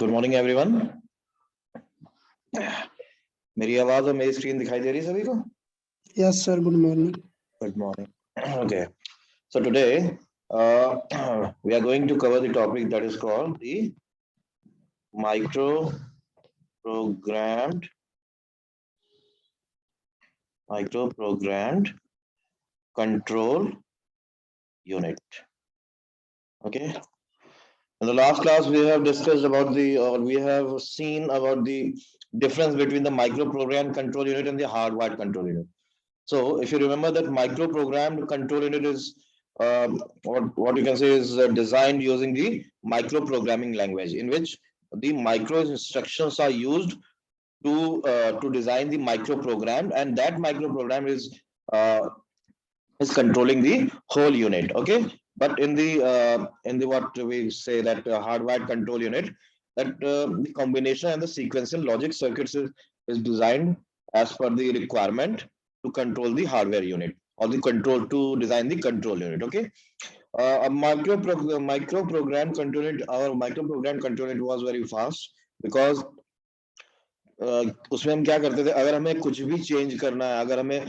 Good morning everyone. मेरी आवाज और मेरी स्क्रीन दिखाई दे रही है सभी को? Yes sir, good morning. Good morning. Okay, so today we are going to cover the topic that is called the micro programmed control unit. Okay, in the last class we have discussed about we have seen about the difference between the microprogrammed control unit and the hardwired control unit. So if you remember that microprogrammed control unit is what you can say is designed using the microprogramming language, in which the micro instructions are used to design the microprogram, and that microprogram is controlling the whole unit. Okay, but in the what we say that hardwired control unit, that the combination and the sequential logic circuits is designed as per the requirement to control the hardware unit, or the control to design the control unit. Okay, a micro program control unit, our micro program control unit was very fast because उसमें हम क्या करते थे, अगर हमें कुछ भी change करना है, अगर हमें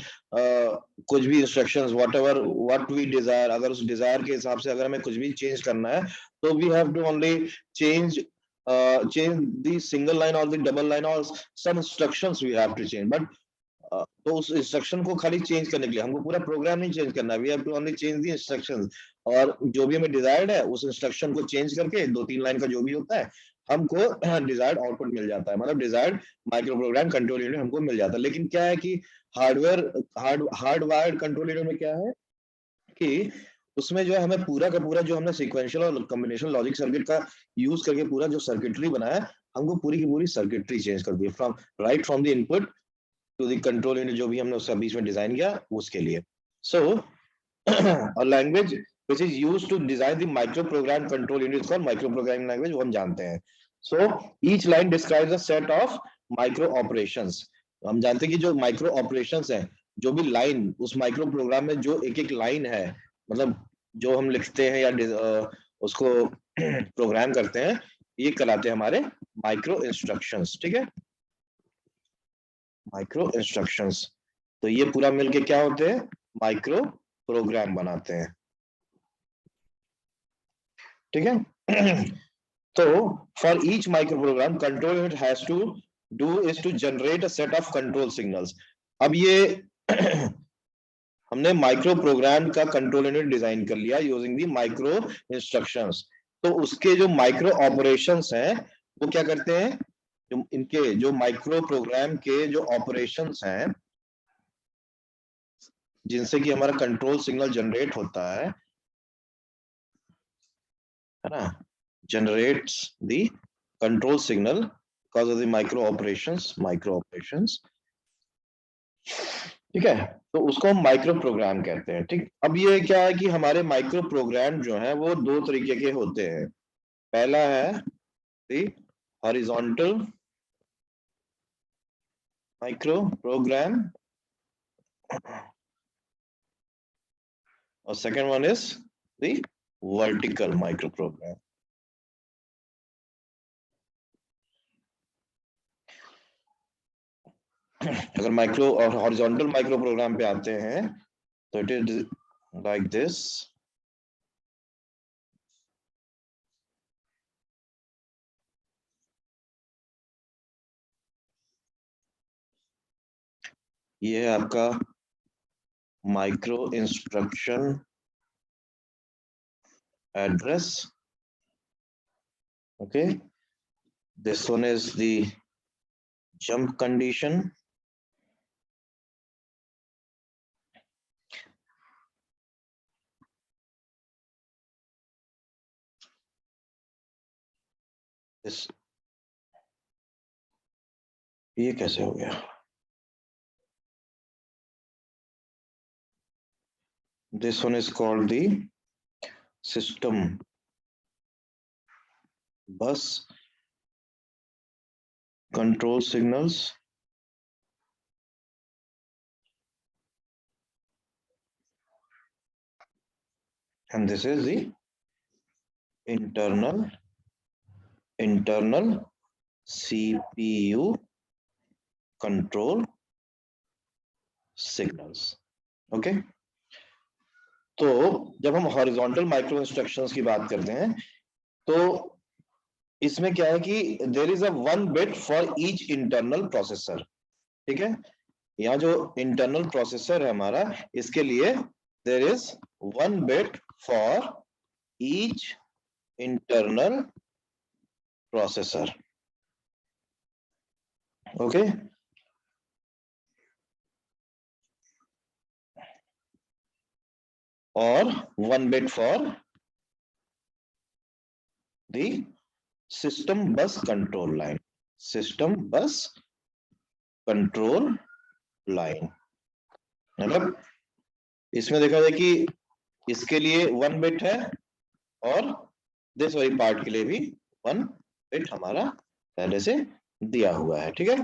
कुछ भी इंस्ट्रक्शंस व्हाट वी डिजायर, अगर उस डिजायर के हिसाब से अगर हमें कुछ भी चेंज करना है, तो we have to only change change the single line or the double line or some instructions we have to change, but तो उस इंस्ट्रक्शन को खाली चेंज करने के लिए हमको पूरा प्रोग्राम नहीं चेंज करना है, we have to only change the instructions, और जो भी हमें डिजायर्ड है उस इंस्ट्रक्शन को चेंज करके 2-3 लाइन का जो भी होता है हमको डिजायर्ड आउटपुट मिल जाता है, मतलब desired micro program control unit हमको मिल जाता है। लेकिन क्या है कि हार्ड वायर्ड कंट्रोल यूनिट में क्या है कि उसमें जो है हमें पूरा का पूरा जो हमने सीक्वेंशियल और कॉम्बिनेशन लॉजिक सर्किट का यूज करके पूरा जो सर्किटरी बनाया, हमको पूरी की पूरी सर्किटरी चेंज कर दी from the input to the control unit, जो भी हमने उसका बीच में डिजाइन किया उसके लिए। सो a language which is used to design the microprogram control unit is called microprogramming language, वो हम जानते हैं। So each line describes a set of micro operations। हम जानते हैं कि जो माइक्रो ऑपरेशंस हैं, जो भी लाइन उस माइक्रो प्रोग्राम में जो एक एक लाइन है, मतलब जो हम लिखते हैं या उसको प्रोग्राम करते हैं, ये कहलाते हैं हमारे माइक्रो इंस्ट्रक्शंस। ठीक है, माइक्रो इंस्ट्रक्शंस। तो ये पूरा मिलके क्या होते हैं, माइक्रो प्रोग्राम बनाते हैं। ठीक है, तो for each micro program control unit has to do is to generate a set of control signals. अब ये हमने माइक्रो प्रोग्राम का कंट्रोल यूनिट डिजाइन कर लिया यूजिंग दी माइक्रो इंस्ट्रक्शंस, तो उसके जो माइक्रो ऑपरेशंस हैं वो क्या करते हैं, जो इनके जो माइक्रो प्रोग्राम के जो ऑपरेशंस हैं जिनसे कि हमारा कंट्रोल सिग्नल जनरेट होता है ना, generates the control signal because of the micro operations। ठीक है, तो उसको हम माइक्रो प्रोग्राम कहते हैं। ठीक, अब ये क्या है कि हमारे माइक्रो प्रोग्राम जो है वो दो तरीके के होते हैं। पहला है the horizontal माइक्रो प्रोग्राम और second one is the vertical micro program. अगर माइक्रो और हॉरिजॉन्टल माइक्रो प्रोग्राम पे आते हैं तो इट इज लाइक दिस। ये है आपका micro instruction address. Okay, this one is the jump condition, this ये कैसे हो गया, this one is called the system bus control signals, and this is the internal internal CPU control signals. Okay, तो जब हम हॉरिजॉन्टल माइक्रो इंस्ट्रक्शंस की बात करते हैं तो इसमें क्या है कि there is a 1 bit for each internal processor. ठीक है, यहाँ जो इंटरनल प्रोसेसर है हमारा, इसके लिए there is 1 bit for each internal processor. Okay, और 1 bit for the system bus control line. System bus control line, मतलब इसमें देखा जाए कि इसके लिए 1 बिट है और दिस वाली पार्ट के लिए भी 1 बिट हमारा पहले से दिया हुआ है। ठीक है,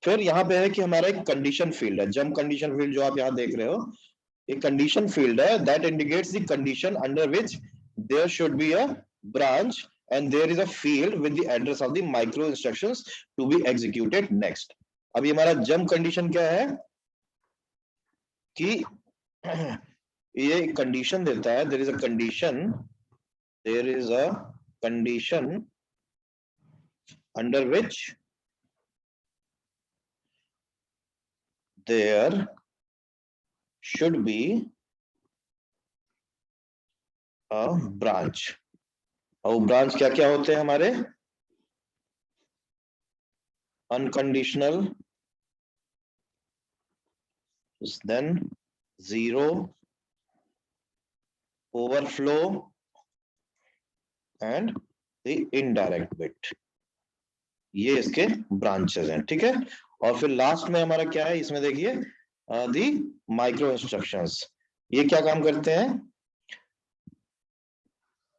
फिर यहाँ पे है कि हमारा एक कंडीशन फील्ड है, जंप कंडीशन फील्ड जो आप यहाँ देख रहे हो, एक कंडीशन फील्ड है that indicates the condition under which there should be a branch and there is a field with the address of the micro instructions to be executed next। अभी हमारा जंप कंडीशन क्या है कि ये condition देता है, there is a condition under which there should be a branch। और branch क्या क्या होते हैं हमारे? Unconditional, then zero, overflow and the indirect bit, ये इसके ब्रांचेस हैं। ठीक है, और फिर लास्ट में हमारा क्या है, इसमें देखिए दी माइक्रो इंस्ट्रक्शंस। ये क्या काम करते हैं?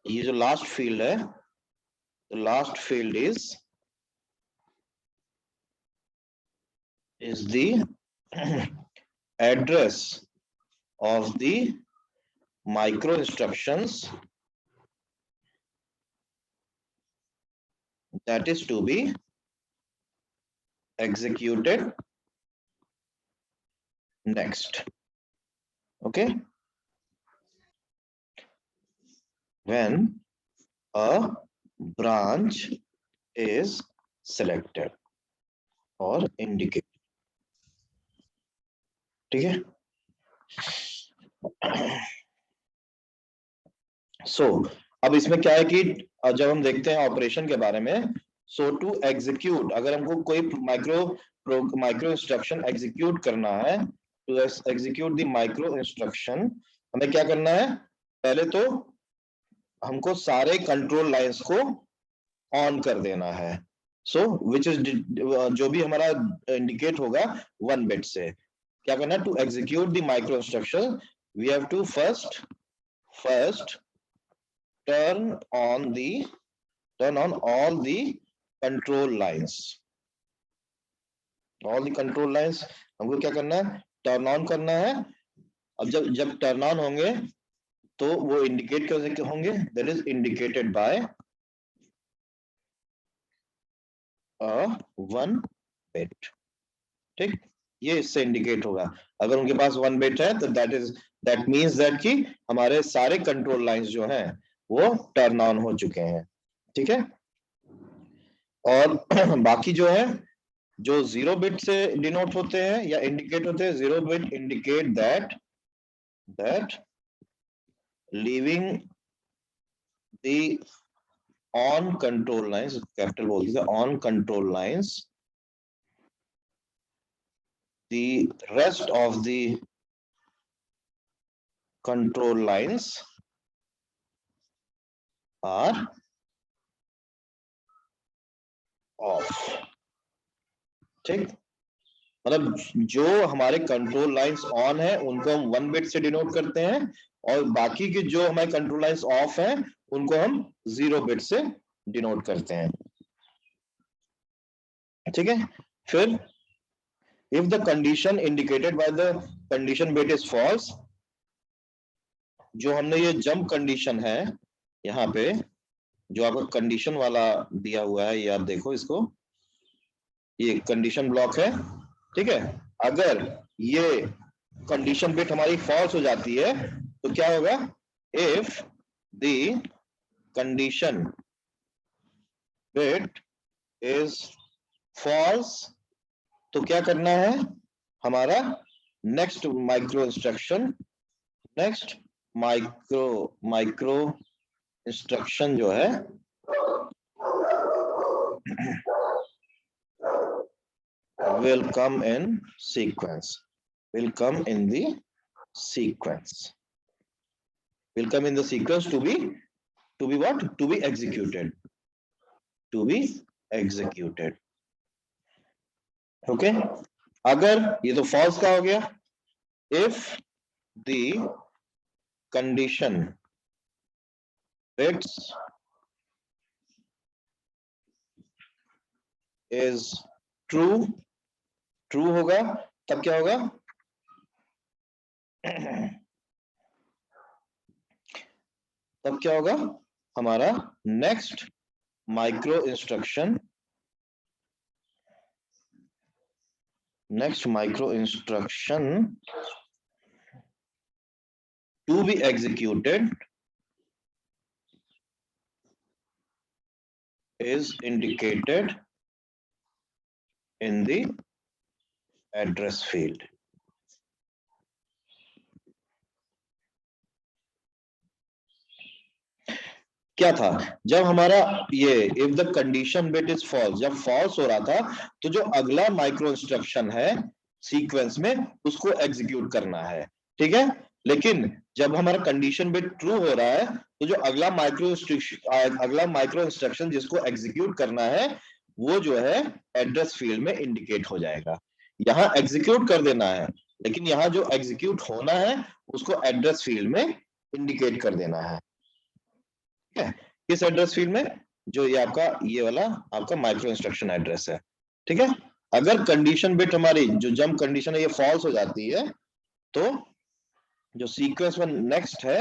ये जो लास्ट फील्ड है, last field is the address of the micro instructions that is to be executed next। okay, when a branch is selected or indicated। ठीक है, सो अब इसमें क्या है कि जब हम देखते हैं ऑपरेशन के बारे में, सो टू एग्जीक्यूट, अगर हमको कोई माइक्रो इंस्ट्रक्शन एग्जीक्यूट करना है, to execute the micro instruction, हमें क्या करना है? पहले तो हमको सारे कंट्रोल लाइंस को ऑन कर देना है। सो विच इज जो भी हमारा इंडिकेट होगा 1 बिट से। क्या करना है? To execute the micro instruction we have to first turn on all the control lines। all the control lines हमको क्या करना है? टर्न ऑन करना है। अब जब टर्न ऑन होंगे तो वो इंडिकेट कैसे होंगे? That is indicated by 1 bit. ठीक, ये इससे इंडिकेट होगा। अगर उनके पास 1 बिट है तो दैट मींस दैट कि हमारे सारे कंट्रोल लाइंस जो हैं वो टर्न ऑन हो चुके हैं। ठीक है, और बाकी जो है, जो 0 बिट से डिनोट होते हैं या इंडिकेट होते हैं, 0 bit indicate that leaving the on contour lines, capital बोल दीजिए, on contour lines, the rest of the control lines are off। ठीक, मतलब जो हमारे कंट्रोल लाइंस ऑन है उनको हम 1 बिट से डिनोट करते हैं, और बाकी के जो हमारे कंट्रोल लाइंस ऑफ हैं उनको हम 0 बिट से डिनोट करते हैं। ठीक है, फिर if the condition indicated by the condition bit is false, जो हमने ये जंप कंडीशन है यहाँ पे, जो आपका कंडीशन वाला दिया हुआ है, ये आप देखो इसको, ये कंडीशन ब्लॉक है, ठीक है। अगर ये कंडीशन बिट हमारी फॉल्स हो जाती है तो क्या होगा, if the condition bit is false, तो क्या करना है हमारा next micro instruction, next micro instruction जो है will come in sequence, will come in the sequence, will come in the sequence to be what, to be executed, to be executed. Okay, अगर ये तो false का हो गया, if the condition bits is true, true होगा, तब क्या होगा, तब क्या होगा हमारा next micro instruction, next micro instruction to be executed is indicated in the address field. क्या था, जब हमारा ये if the condition bit is false, जब फॉल्स हो रहा था तो जो अगला माइक्रो इंस्ट्रक्शन है सीक्वेंस में उसको एग्जीक्यूट करना है, ठीक है। लेकिन जब हमारा कंडीशन बिट ट्रू हो रहा है तो जो अगला माइक्रो इंस्ट्रक्शन जिसको एग्जीक्यूट करना है वो जो है एड्रेस फील्ड में इंडिकेट हो जाएगा। यहाँ एग्जीक्यूट कर देना है, लेकिन यहाँ जो एग्जीक्यूट होना है उसको एड्रेस फील्ड में इंडिकेट कर देना है, ठीक है। किस एड्रेस फील्ड में, जो ये आपका ये वाला आपका माइक्रो इंस्ट्रक्शन एड्रेस है, ठीक है। अगर कंडीशन बिट हमारी जो जंप कंडीशन है ये फॉल्स हो जाती है तो जो सीक्वेंस में नेक्स्ट है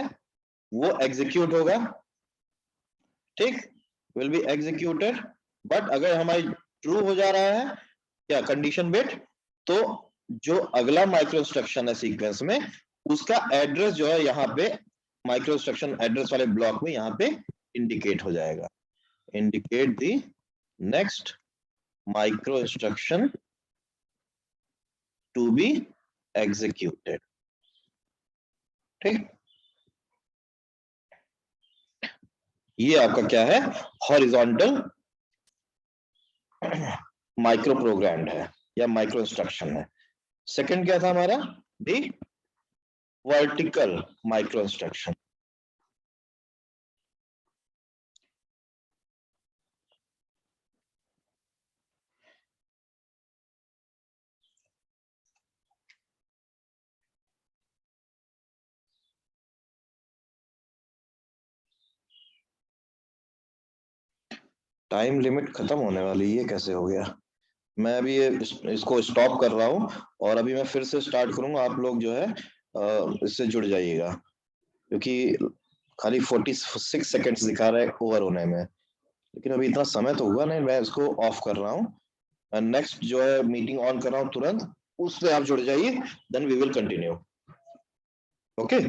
वो एग्जीक्यूट होगा, ठीक, विल बी एग्जीक्यूटेड। बट अगर हमारी ट्रू हो जा रहा है क्या कंडीशन बिट, तो जो अगला माइक्रो इंस्ट्रक्शन है सीक्वेंस में उसका एड्रेस जो है यहाँ पे माइक्रो इंस्ट्रक्शन एड्रेस वाले ब्लॉक में यहाँ पे इंडिकेट हो जाएगा, indicate the next micro instruction to be executed, ठीक। ये आपका क्या है, हॉरिजॉन्टल माइक्रो प्रोग्राम है या माइक्रो इंस्ट्रक्शन है। सेकंड क्या था हमारा, दी vertical micro instruction. Time limit खत्म होने वाली, ये कैसे हो गया। मैं अभी ये इसको स्टॉप कर रहा हूँ और अभी मैं फिर से स्टार्ट करूंगा, आप लोग जो है इससे जुड़ जाइएगा, क्योंकि खाली 46 सेकेंड्स दिखा रहा है ओवर होने में, लेकिन अभी इतना समय तो हुआ नहीं। मैं इसको ऑफ कर रहा हूँ, नेक्स्ट जो है मीटिंग ऑन कर रहा हूँ तुरंत, उससे आप जुड़ जाइए, then we will continue, okay.